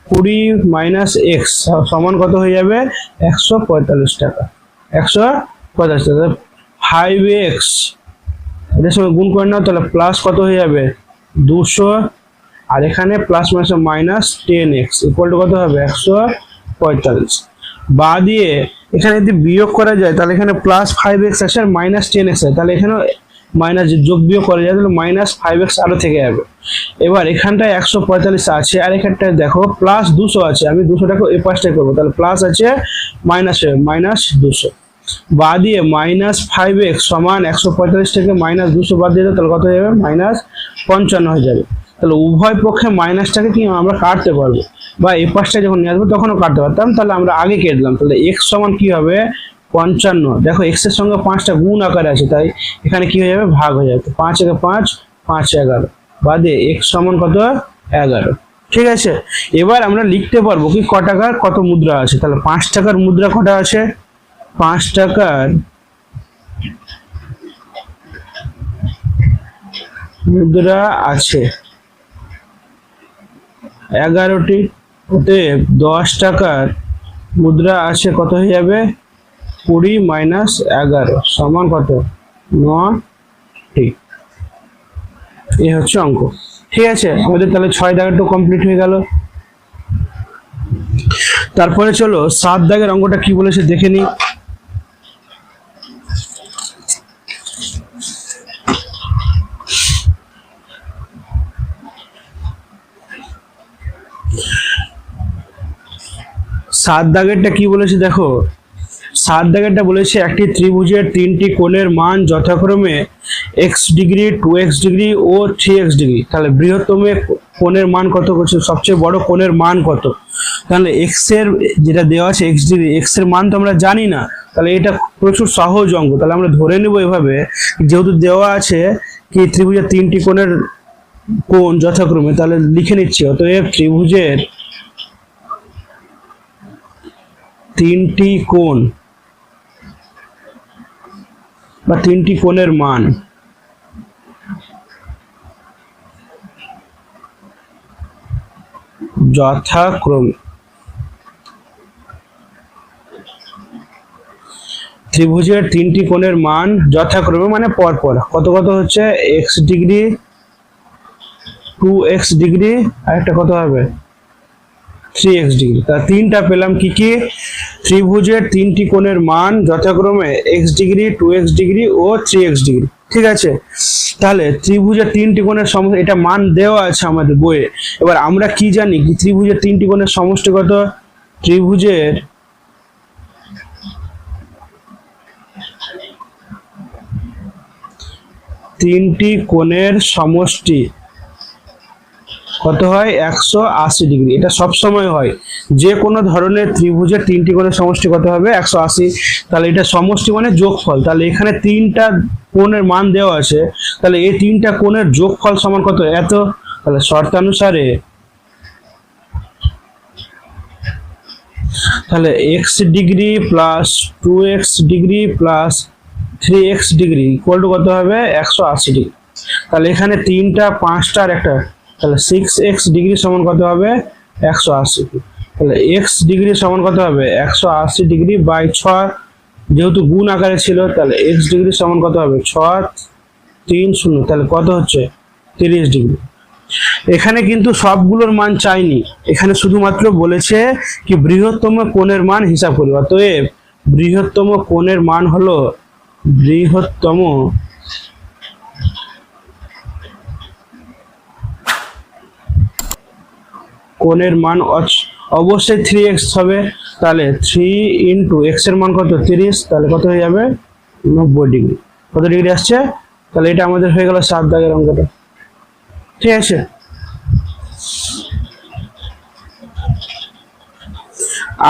20 মাইনাস এক্স সমান কত হয়ে যাবে 145 টাকা, 145 টাকা। 5x এটার সঙ্গে গুণ করে নাও, তাহলে প্লাস কত হয়ে যাবে 200, আর এখানে plus minus 10x equal to কত হবে 145, বা দিয়ে এখানে যদি বিয়োগ করা যায় তাহলে এখানে প্লাস 5x আছে আর মাইনাস 10x আছে, তাহলে এখানে মাইনাস যোগ বিয়োগ করা যায় তাহলে মাইনাস 5x আরো থেকে যাবে। এবার এখানটায় 145 আছে আর এখানটায় দেখো প্লাস 200 আছে, আমি 200টাকে এই পাশটায় করবো, তাহলে প্লাস আছে মাইনাস মাইনাস 200, বা দিয়ে মাইনাস 5x সমান 145 থেকে মাইনাস 200 বাদ দিয়ে তাহলে কত হয়ে যাবে মাইনাস 55 হয়ে যাবে। তাহলে উভয় পক্ষে মাইনাসটাকে কি আমরা কাটতে পারবো, বা এই পাশটা যখন নিয়ে আসবো তখনও কাটতে পারতাম, তাহলে আমরা আগে কেটে দিলাম। তাহলে x সমান কি হবে 55, দেখো x এর সঙ্গে 5টা গুণ আকারে আছে তাই এখানে কি হয়ে যাবে ভাগ হয়ে যাবে, 5 একে 5, 5 11, বাদে x সমান কত 11। ঠিক আছে, এবার আমরা লিখতে পারবো কি ক টাকার কত মুদ্রা আছে। তাহলে 5 টাকার মুদ্রা কটা আছে, 5 টাকার মুদ্রা আছে 11টি, অতএব 10 টাকার মুদ্রা আছে কত হয়ে যাবে 20 মাইনাস 11 সমান কত 9টি। এই হচ্ছে অঙ্ক। ঠিক আছে, আমাদের তাহলে 6 দাগেরটা কমপ্লিট হয়ে গেল। তারপরে চলো 7 দাগের অঙ্কটা কি বলেছে দেখে নি। সাত দাগেরটা কি বলেছে দেখো। 7 দাগেরটা বলেছে একটি ত্রিভুজের 3টি কোণের মান যথাক্রমে x ডিগ্রি, 2x ডিগ্রি ও 3x ডিগ্রি। তাহলে বৃহত্তম কোণের মান কত করছে, সবচেয়ে বড় কোণের মান কত। তাহলে x এর যেটা দেওয়া আছে x ডিগ্রি, x এর মান তো আমরা জানি না, তাহলে এটা প্রচুর সহজ অঙ্ক। তাহলে আমরা ধরে নেব এভাবে, যেহেতু দেওয়া আছে কি ত্রিভুজের 3টি কোণের কোণ যথাক্রমে, তাহলে লিখে নিচ্ছি অতএব ত্রিভুজের 3টি কোণ বা 3টি কোণের মান যথাক্রমে ত্রিভুজের 3টি কোণের মান যথাক্রমে মানে পরপর কত কত হচ্ছে, x ডিগ্রি, 2x ডিগ্রি আর একটা কত হবে 3x ডিগ্রি। তা তিনটা পেলাম কি কি, ত্রিভুজের 3টি কোণের মান যথাক্রমে x ডিগ্রি, 2x ডিগ্রি ও 3x ডিগ্রি। ঠিক আছে, তাহলে ত্রিভুজের 3টি কোণের সমষ্টি, এটা মান দেওয়া আছে আমাদের বইয়ে। এবার আমরা কি জানি কি ত্রিভুজের 3টি কোণের সমষ্টি কত, ত্রিভুজের 3টি কোণের সমষ্টি কত হয় 180 ডিগ্রি। এটা সব সময় হয়, যে কোনো ধরনের ত্রিভুজের 3টি কোণের সমষ্টি কত হবে 180। তাহলে এটা সমষ্টি মানে যোগফল। তাহলে এখানে 3টা কোণের মান দেওয়া আছে, তাহলে এই 3টা কোণের যোগফল সমান কত এত। তাহলে শর্তানুসারে তাহলে x degree plus 2x degree plus 3x degree equal to কত হবে 180 ডিগ্রি। তাহলে এখানে 3টা 5টা আর একটা, তাহলে 6x ডিগ্রি সমান কত হবে 180। তাহলে x ডিগ্রি সমান কত হবে 180 ডিগ্রি বাই 6, যেহেতু গুণ আকারে ছিল তাহলে x ডিগ্রি সমান কত হবে 6 3 0, তাহলে কত হচ্ছে 30 ডিগ্রি। এখানে কিন্তু সবগুলোর মান চাইনি, এখানে শুধুমাত্র বলেছে কি বৃহত্তম কোণের মান হিসাব করি। অতএব বৃহত্তম কোণের মান হলো বৃহত্তম কোণের মান অবশ্যই 3x হবে। তাহলে 3 ইন্টু x এর মান কত 30, তাহলে কত হয়ে যাবে 90 ডিগ্রি। কত ডিগ্রি আসছে, তাহলে এটা আমাদের হয়ে গেল 7 দাগের অঙ্কটা। ঠিক আছে,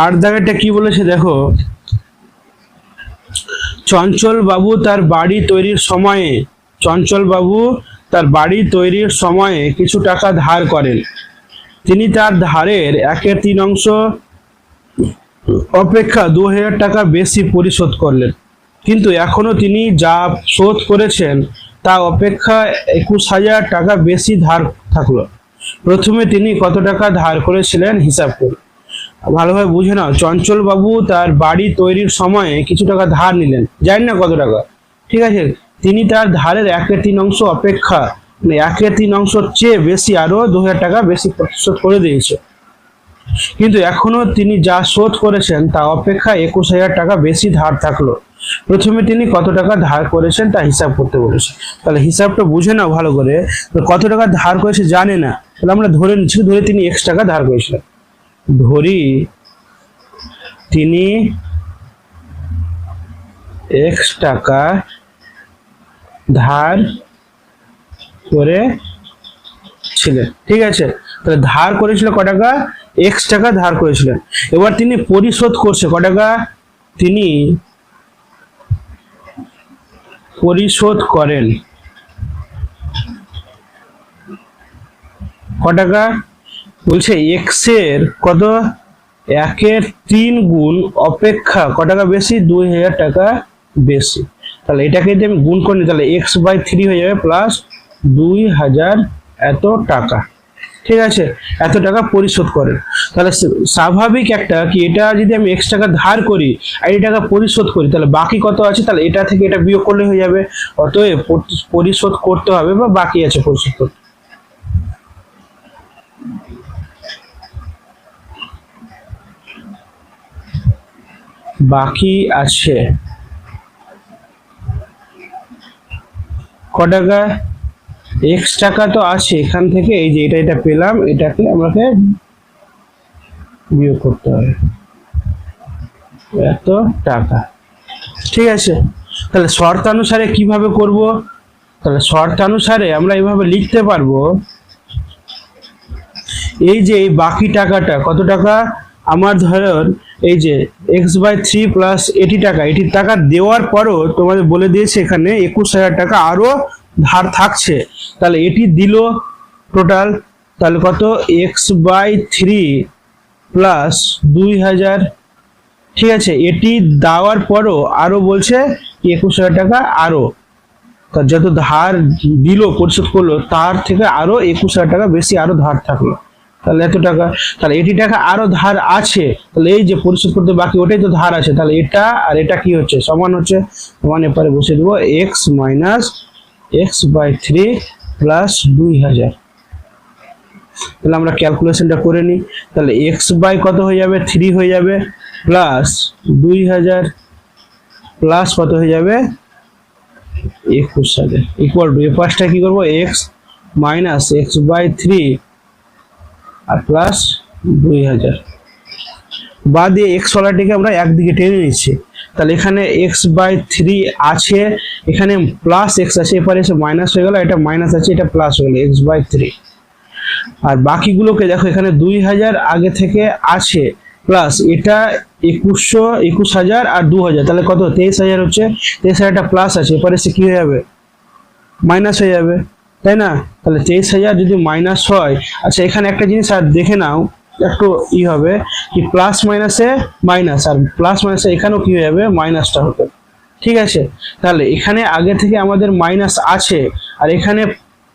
8 দাগেরটা কি বলেছে দেখো। চঞ্চল বাবু তার বাড়ি তৈরির সময়ে কিছু টাকা ধার করেন। তিনি তার ধারের 1/3 অংশ অপেক্ষা 2000 টাকা বেশি পরিশোধ করলেন, কিন্তু এখনো তিনি যা শোধ করেছেন তা অপেক্ষা 21,000 টাকা বেশি ধার থাকলো। প্রথমে তিনি কত টাকা ধার করেছিলেন হিসাব করুন। ভালোভাবে বুঝে নাও, চঞ্চল বাবু তার বাড়ি তৈরির সময়ে কিছু টাকা ধার নিলেন, জানেন না কত টাকা। ঠিক আছে, তিনি তার ধারের 1/3 অংশ অপেক্ষা মানে 1/3 অংশের চেয়ে বেশি আরো 2000 টাকা বেশি পরিশোধ করে দিয়েছে, কিন্তু এখনো তিনি যা শোধ করেছেন তা অপেক্ষা 21,000 টাকা বেশি ধার থাকলো। প্রথমে তিনি কত টাকা ধার করেছেন তা হিসাব করতে বলেছে। তাহলে হিসাবটা বুঝে নাও ভালো করে, কত টাকা ধার করেছে জানে না, তাহলে আমরা ধরে নিচ্ছি ধরে তিনি x টাকা ধার করেছিলেন। ধরি তিনি x টাকা ধার করেছিলেন। ঠিক আছে, তাহলে ধার করেছিল ক টাকা, x টাকা ধার করেছিলেন। এবার তিনি পরিশোধ করছে ক টাকা, তিনি পরিশোধ করেন ক টাকা, বলছে x এর কত 1/3 গুণ অপেক্ষা ক টাকা বেশি 2000 টাকা বেশি। তাহলে এটাকে যদি আমি গুণ করি তাহলে x/3 হয়ে যাবে প্লাস 2000 এত টাকা। ঠিক আছে, এত টাকা পরিশোধ করেন। তাহলে স্বাভাবিক একটা কি, এটা যদি আমি x টাকা ধার করি আর এই টাকা পরিশোধ করি, তাহলে বাকি কত আছে, তাহলে এটা থেকে এটা বিয়োগ করলে হয়ে যাবে। অতএব পরিশোধ করতে হবে বা বাকি আছে পরিশোধ করতে। বাকি আছে ক টাকা, x টাকা তো আছে, এখান থেকে এই যে এটা পেলাম, এটাকে আমাকে বিয়োগ করতে হবে, এত টাকা। ঠিক আছে, তাহলে শর্তানুসারে কিভাবে করব, তাহলে শর্তানুসারে আমরা এইভাবে লিখতে পারবো, এই যে এই বাকি টাকাটা কত টাকা, আমার ধরুন এই যে x/3 প্লাস এটি টাকা, এটি টাকা দেওয়ার পরও তোমাদের বলে দিয়েছে এখানে 21,000 টাকা আরো ধার থাকছে, তাহলে এটি দিল টোটাল, তাহলে কত x/3 প্লাস 2,000। ঠিক আছে, এটি দেওয়ার পরও আরো বলছে 21,000 টাকা আরো, তার যত ধার দিল পরিশোধ করলো তার থেকে আরো 21,000 টাকা বেশি আরো ধার থাকলো, তাহলে এত টাকা। তাহলে এটি টাকা আরো ধার আছে, তাহলে এই যে পরিশোধ করতে বাকি ওটাই তো ধার আছে, তাহলে এটা আর এটা কি হচ্ছে, সমান হচ্ছে, সমান এপারে বসে দেবো x মাইনাস x/3 প্লাস 2,000। তাহলে আমরা ক্যালকুলেশনটা করে নিই, তাহলে x/ কত হয়ে যাবে 3 হয়ে যাবে, প্লাস 2,000 প্লাস কত হয়ে যাবে 21,000 ইকুয়াল টু এই পাশটা কি করবো x মাইনাস x/3 আর প্লাস 2,000, বাদ দিয়ে x ওয়ালাটিকে আমরা একদিকে টেনে নিচ্ছি, তাহলে এখানে x/3 আছে, এখানে প্লাস x আছে, এপারে এসে মাইনাস হয়ে গেল, এটা মাইনাস আছে এটা প্লাস হয়ে গেল x/3। আর বাকিগুলোকে দেখো, এখানে 2,000 আগে থেকে আছে, প্লাস এটা 21,000 আর 2,000, তাহলে কত 23,000 হচ্ছে, 23,000টা প্লাস আছে, এপারে এসে কি হয়ে যাবে মাইনাস হয়ে যাবে, তাই না। তাহলে 23,000 যদি মাইনাস হয়, আচ্ছা এখানে একটা জিনিস আর দেখে নাও, একটু হবে কি প্লাস মাইনাসে মাইনাস, আর প্লাস মাইনাসে এখানেও কি হয়ে যাবে মাইনাসটা হতো। ঠিক আছে, তাহলে এখানে আগে থেকে আমাদের মাইনাস আছে আর এখানে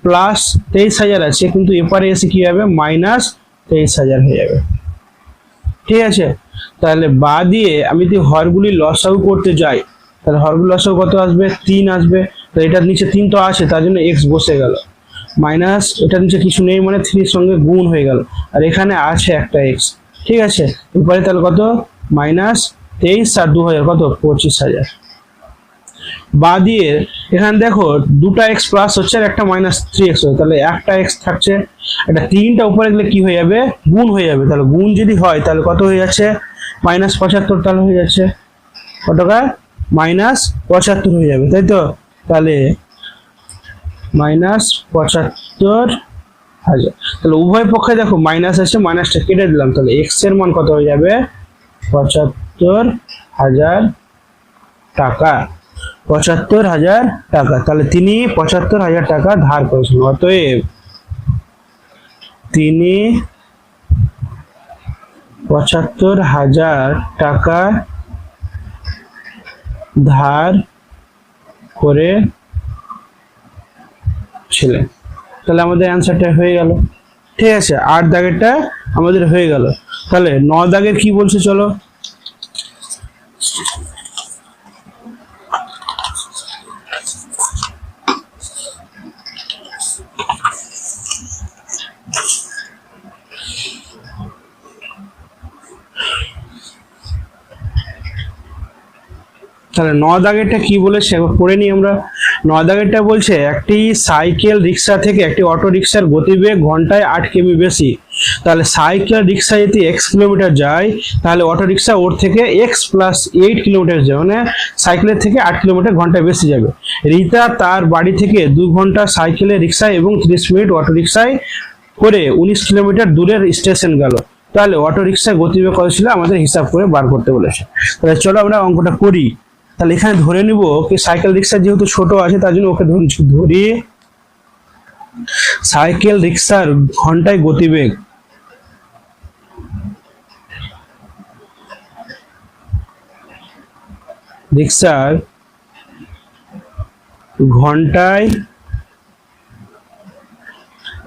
প্লাস 23,000 আছে, কিন্তু এপারে এসে কি হবে মাইনাস 23,000 হয়ে যাবে। ঠিক আছে, তাহলে বা দিয়ে আমি যদি হরগুলি লসাগু করতে যাই, তাহলে হরগুলি লসাগু কত আসবে 3 আসবে, তো এটার নিচে 3 তো আছে, তার জন্য x বসে গেল, মাইনাস এটার নিচে কিছু নেই মানে 3 এর সঙ্গে গুণ হয়ে গেল, আর এখানে আছে একটা x। ঠিক আছে, এরপরে তাহলে কত মাইনাস 23 আর 2,000 কত 25,000। বা দিয়ে এখানে দেখো দুটা x প্লাস হচ্ছে আর একটা মাইনাস 3x হচ্ছে, তাহলে একটা x থাকছে, এটা 3টা উপরে গেলে কি হয়ে যাবে গুণ হয়ে যাবে, তাহলে গুণ যদি হয় তাহলে কত হয়ে যাচ্ছে মাইনাস 75, তাহলে হয়ে যাচ্ছে কত টাকা মাইনাস 75 হয়ে যাবে, তাই তো। তাহলে মাইনাস 75,000, তাহলে উভয় পক্ষে দেখো মাইনাস আছে, মাইনাসটা কেটে দিলাম, তাহলে x এর মান কত হয়ে যাবে 75,000 টাকা, 75,000 টাকা। তাহলে তিনি 75,000 টাকা ধার করেছেন, অতএব তিনি 75,000 টাকা ধার করেছিলেন। তাহলে আমাদের অ্যান্সারটা হয়ে গেল। ঠিক আছে, 8 দাগেরটা আমাদের হয়ে গেল। তাহলে 9 দাগের কি বলছে চলো, তাহলে 9 দাগেরটা কি বলেছে পড়ে নিই আমরা। 9 দাগেরটা বলছে একটি সাইকেল রিক্সা থেকে একটি অটো রিক্সার গতিবেগ ঘন্টায় 8 কিমি বেশি, তাহলে সাইকেল রিক্সা যদি x কিলোমিটার যায়, তাহলে অটো রিক্সা ওর থেকে x প্লাস 8 কিলোমিটার যাবে, মানে সাইকেলের থেকে 8 কিলোমিটার ঘন্টায় বেশি যাবে। রীতা তার বাড়ি থেকে 2 ঘন্টা সাইকেলে রিক্সায় এবং 30 মিনিট অটো রিক্সায় করে 19 কিলোমিটার দূরের স্টেশন গেল, তাহলে অটো রিক্সার গতিবেগ কত ছিল আমাদের হিসাব করে বার করতে বলেছে। তাহলে চলো আমরা অঙ্কটা করি। তাহলে এখানে ধরে নিব কি সাইকেল রিক্সা যেহেতু ছোট আছে তার জন্য ওকে ধরি, সাইকেল রিক্সার ঘন্টায় গতিবেগ রিক্সার ঘন্টায়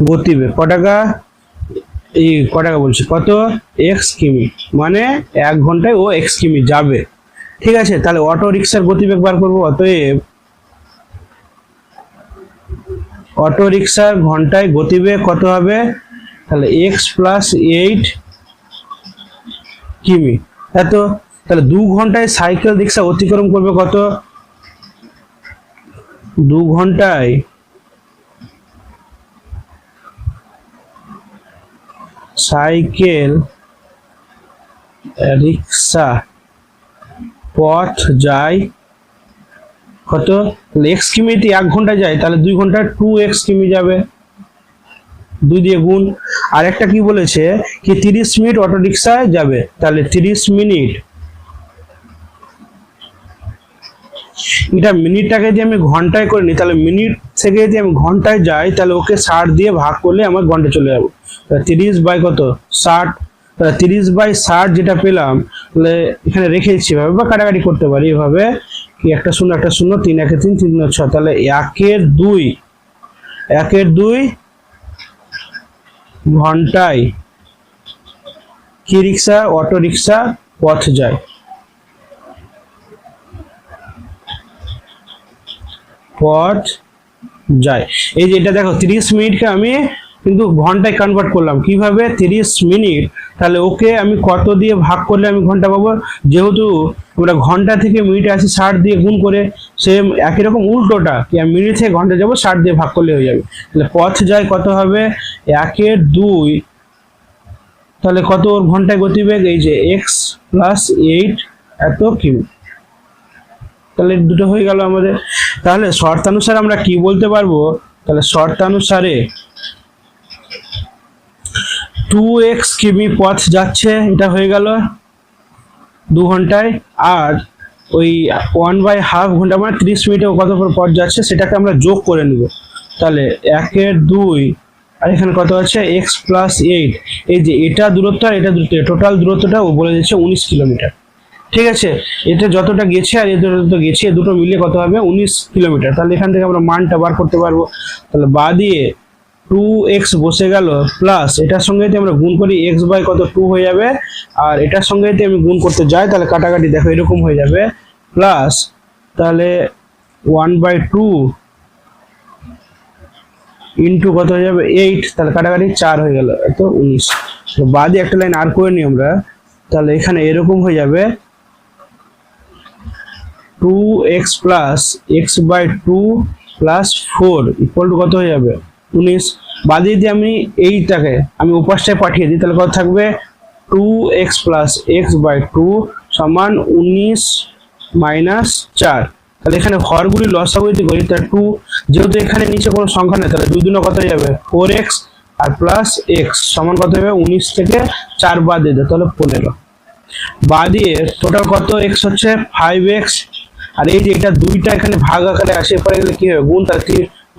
গতিবেগ ক টাকা এই ক টাকা বলছি, কত এক্স কিমি, মানে 1 ঘন্টায় ও এক্স কিমি যাবে। ঠিক আছে, তাহলে অটো রিক্সার গতিবেগ বার করবো। অতএব অটো রিক্সার ঘন্টায় গতিবেগ কত হবে, তাহলে এক্স প্লাস 8 কিমি এত। তাহলে 2 ঘন্টায় সাইকেল রিক্সা অতিক্রম করবে কত, 2 ঘন্টায় সাইকেল রিক্সা পথ যায় কত, এক্স কিমিতে 1 ঘন্টায় যায়, তাহলে 2 ঘন্টায় 2x কিমি যাবে, 2 দিয়ে গুণ। আর একটা কি বলেছে কি 30 মিনিট অটো রিক্সায় যাবে, তাহলে 30 মিনিট, এটা মিনিটটাকে যদি আমি ঘন্টায় করে নিই, তাহলে মিনিট থেকে যদি আমি ঘন্টায় যাই, তাহলে ওকে 60 দিয়ে ভাগ করলে আমার ঘন্টা চলে যাবো। 30 বাই কত 60, 30/60 যেটা পেলাম, তাহলে এখানে রেখেছি এভাবে, বা কাটাকাটি করতে পারি এভাবে, কি একটা শূন্য একটা শূন্য, 3 1 3 3 3 6, তাহলে 1/2 ঘন্টায় কি রিক্সা অটো রিক্সা পথ যায়। পথ যায়, এই যে এটা দেখো 30 মিনিটকে আমি কিন্তু ঘন্টায় কনভার্ট করলাম, কিভাবে 30 মিনিট, তাহলে ওকে আমি কত দিয়ে ভাগ করলে আমি ঘন্টা পাবো, যেহেতু আমরা ঘন্টা থেকে মিনিটে আসি 60 দিয়ে গুণ করে, সেম একই রকম উল্টোটা কি আমি মিনিট থেকে ঘন্টা যাবো 60 দিয়ে ভাগ করলে হয়ে যাবে। তাহলে পথ যায় কত হবে 1/2, তাহলে কত ওর ঘন্টায় গতিবেগ, এই যে এক্স প্লাস 8 এত কিমি, তাহলে দুটো হয়ে গেল আমাদের। তাহলে শর্তানুসারে আমরা কি বলতে পারবো, তাহলে শর্তানুসারে 2x কিমি পথ যাচ্ছে, এটা হয়ে গেল 2 ঘন্টায়, আর ওই 1/2 ঘন্টা মানে 30 মিনিটে কত পথ যাচ্ছে সেটাকে আমরা যোগ করে নিব। তাহলে 1/2, আর এখানে কত আছে x প্লাস 8, এই যে এটা দূরত্ব আর এটা দূরত্ব, টোটাল দূরত্বটা ও বলে দিচ্ছে 19 কিলোমিটার। ঠিক আছে, এটা যতটা গেছে আর এর যতটা গেছে দুটো মিলে কত হবে 19 কিলোমিটার। তাহলে এখান থেকে আমরা মানটা বার করতে পারবো। তাহলে বা দিয়ে 2x বসে গেল, প্লাস এটার সঙ্গে যদি আমরা গুণ করি x বাই কত 2 হয়ে যাবে, আর এটার সঙ্গে যদি আমি গুণ করতে যাই তাহলে কাটাকাটি দেখো এরকম হয়ে যাবে, প্লাস তাহলে 1/2 ইন্টু কত হয়ে যাবে 8, তাহলে কাটাকাটি 4 হয়ে গেল, এত 19। বা দিয়ে একটা লাইন আর করে নিই আমরা, তাহলে এখানে এরকম হয়ে যাবে 2x plus x/2 plus 4 equal to কত হয়ে যাবে 19। বাদে যদি আমি এইটাকে আমি উপাসটায় পাঠিয়ে দিই, তাহলে কত থাকবে 2x প্লাস x/2 সমান 19 মাইনাস 4। তাহলে এখানে হরগুলি লসাগু যদি করি, তাহলে 2, যেহেতু এখানে নিচে কোনো সংখ্যা নেই, তাহলে 2 দুগুণে কত হয়ে যাবে 4x, আর প্লাস x সমান কত হবে 19 থেকে 4 বাদ দিয়ে দাও, তাহলে 15। বাদ দিয়ে টোটাল কত x হচ্ছে 5x, আর এই যে এটা দুইটা এখানে ভাগ আকারে আসে, পরে গেলে কি হবে গুণ, তার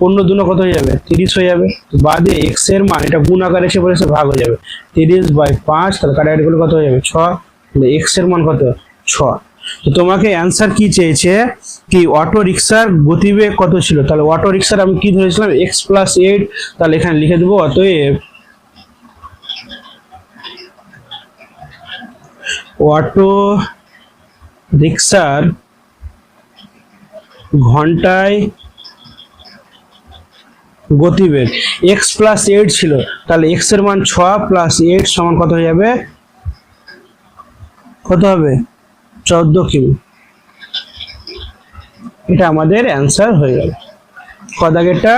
15 দুগুণে কত হয়ে যাবে 30 হয়ে যাবে। বাদ দিয়ে x এর মান এটা গুণ আকারে এসে পরে ভাগ হয়ে যাবে 30/5, তাহলে কাটাকাটি করলে কত হয়ে যাবে 6, তাহলে x এর মান কত 6। তো তোমাকে অ্যান্সার কি চেয়েছে, কি অটো রিক্সার গতিবেগ কত ছিল, তাহলে অটো রিক্সার আমি কি ধরেছিলাম x প্লাস 8, তাহলে এখানে লিখে দেবো অতএব অটো রিক্সার ঘন্টায় গতিবেগ x প্লাস 8 ছিল, তাহলে x এর মান 6 প্লাস 8 সমান কত হয়ে যাবে, কত হবে 14 কিমি। এটা আমাদের অ্যান্সার হয়ে গেল। ক দাগেরটা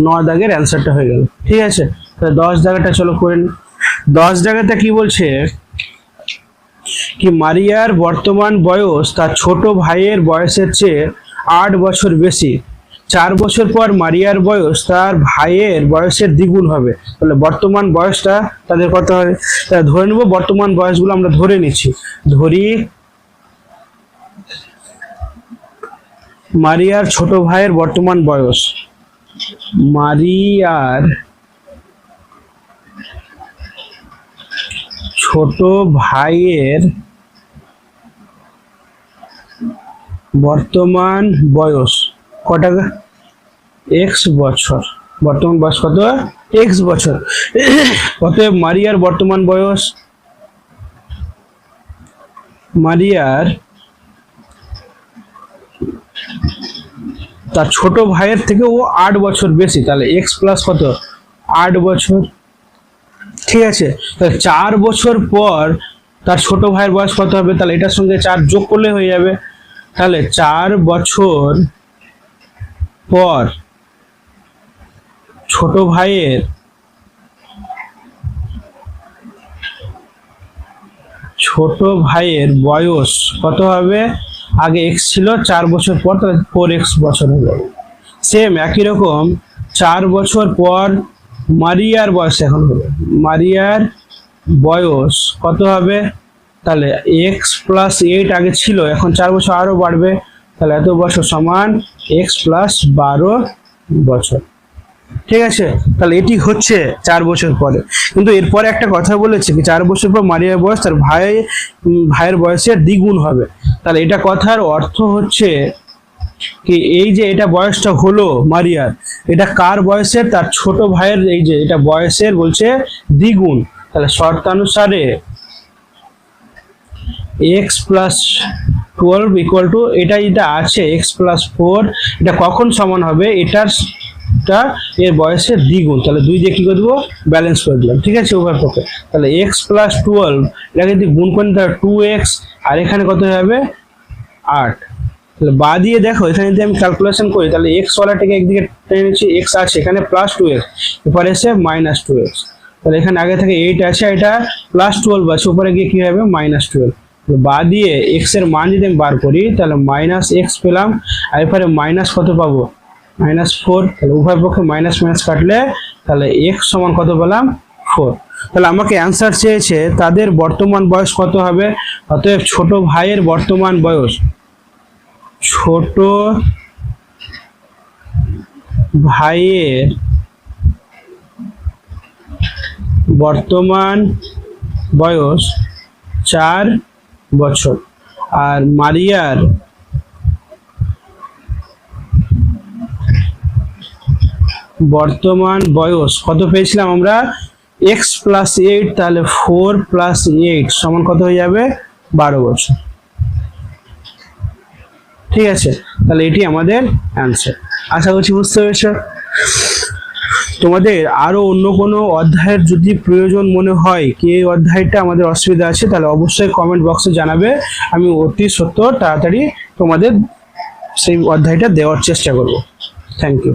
9 দাগের অ্যান্সারটা হয়ে গেল। ঠিক আছে, তাহলে 10 দাগেরটা চলো করে নিই। 10 দাগেরটা কি বলছে, কি মারিয়ার বর্তমান বয়স তার ছোট ভাইয়ের বয়সের চেয়ে 8 বছর বেশি। 4 বছর পর মারিয়ার বয়স তার ভাইয়ের বয়সের দ্বিগুণ হবে। তাহলে বর্তমান বয়সটা তাদের কত হবে, তাহলে ধরে নেব বর্তমান বয়সগুলো আমরা ধরে নিচ্ছি। ধরি মারিয়ার ছোট ভাইয়ের বর্তমান বয়স, মারিয়ার ছোট ভাইয়ের বর্তমান বয়স কটা, x বছর, বর্তমান বয়স কত এক্স বছর। অতএব মারিয়ার বর্তমান বয়স, মারিয়ার তার ছোট ভাইয়ের থেকে ও 8 বছর বেশি, তাহলে এক্স প্লাস কত 8 বছর। ঠিক আছে, তাহলে 4 বছর পর তার ছোট ভাইয়ের বয়স কত হবে, তাহলে এটার সঙ্গে 4 যোগ করলে হয়ে যাবে। তাহলে 4 বছর পর ছোট ভাইয়ের বয়স কত হবে, আগে এক্স ছিল, 4 বছর পর তাহলে 4x বছর হবে। সেম একই রকম 4 বছর পর মারিয়ার বয়স এখন হবে, মারিয়ার বয়স কত হবে, তাহলে এক্স প্লাস 8 আগে ছিল, এখন 4 বছর আরো বাড়বে, তাহলে এত বছর সমান এক্স প্লাস 12 বছর। ঠিক আছে, তাহলে এটি হচ্ছে 4 বছর পরে। কিন্তু এরপরে একটা কথা বলেছে কি 4 বছর পর মারিয়ার বয়স তার ভাইয়ের বয়সের দ্বিগুণ হবে। তাহলে এটা কথার অর্থ হচ্ছে কি এই যে এটা বয়সটা হলো মারিয়ার, এটা কার বয়সের, তার ছোট ভাইয়ের, এই যে এটা বয়সের বলছে দ্বিগুণ। তাহলে শর্তানুসারে x প্লাস 12 ইকুয়াল টু এটা যেটা আছে x প্লাস 4, এটা কখন সমান হবে, এর বয়সের দ্বিগুণ। তাহলে 2 দিয়ে কি করে দেবো, ব্যালেন্স করে দিলাম। ঠিক আছে, উভয় পক্ষে। তাহলে x প্লাস 12 এটাকে যদি গুণ করেন তাহলে 2x, আর এখানে কত হবে 8। তাহলে বা দিয়ে দেখো এখানে যদি আমি ক্যালকুলেশন করি তাহলে x ওয়ালাটাকে একদিকে টেনে নিচ্ছি, x আছে এখানে প্লাস 2x, এরপরে এসে মাইনাস 2x। তাহলে এখানে আগে থেকে 8 আছে, এটা প্লাস 12 আছে, উপরে গিয়ে কি হবে মাইনাস 12। বা দিয়ে x এর মান যদি আমি বার করি তাহলে মাইনাস x পেলাম, আর এরপরে মাইনাস কত পাবো -4। তাহলে উভয় পক্ষে মাইনাস মাইনাস কাটলে তাহলে x সমান কত পেলাম 4। তাহলে আমাকে অ্যান্সার চেয়েছে তাদের বর্তমান বয়স কত হবে। অতএব ছোট ভাইয়ের বর্তমান বয়স, ছোট ভাইয়ের বর্তমান বয়স 4 বছর, আর মারিয়ার বর্তমান বয়স কত পেয়েছিলাম আমরা, x প্লাস 8, তাহলে 4 প্লাস 8 সমান কত হয়ে যাবে 12 বছর। ঠিক আছে, তাহলে এটি আমাদের অ্যান্সার। আশা করছি বুঝতে পেরেছো। তোমাদের আরো অন্য কোনো অধ্যায়ের যদি প্রয়োজন মনে হয় কি এই অধ্যায়টা আমাদের অসুবিধা আছে, তাহলে অবশ্যই কমেন্ট বক্সে জানাবে, আমি অতি সত্বর তাড়াতাড়ি তোমাদের সেই অধ্যায়টা দেওয়ার চেষ্টা করব। Thank you.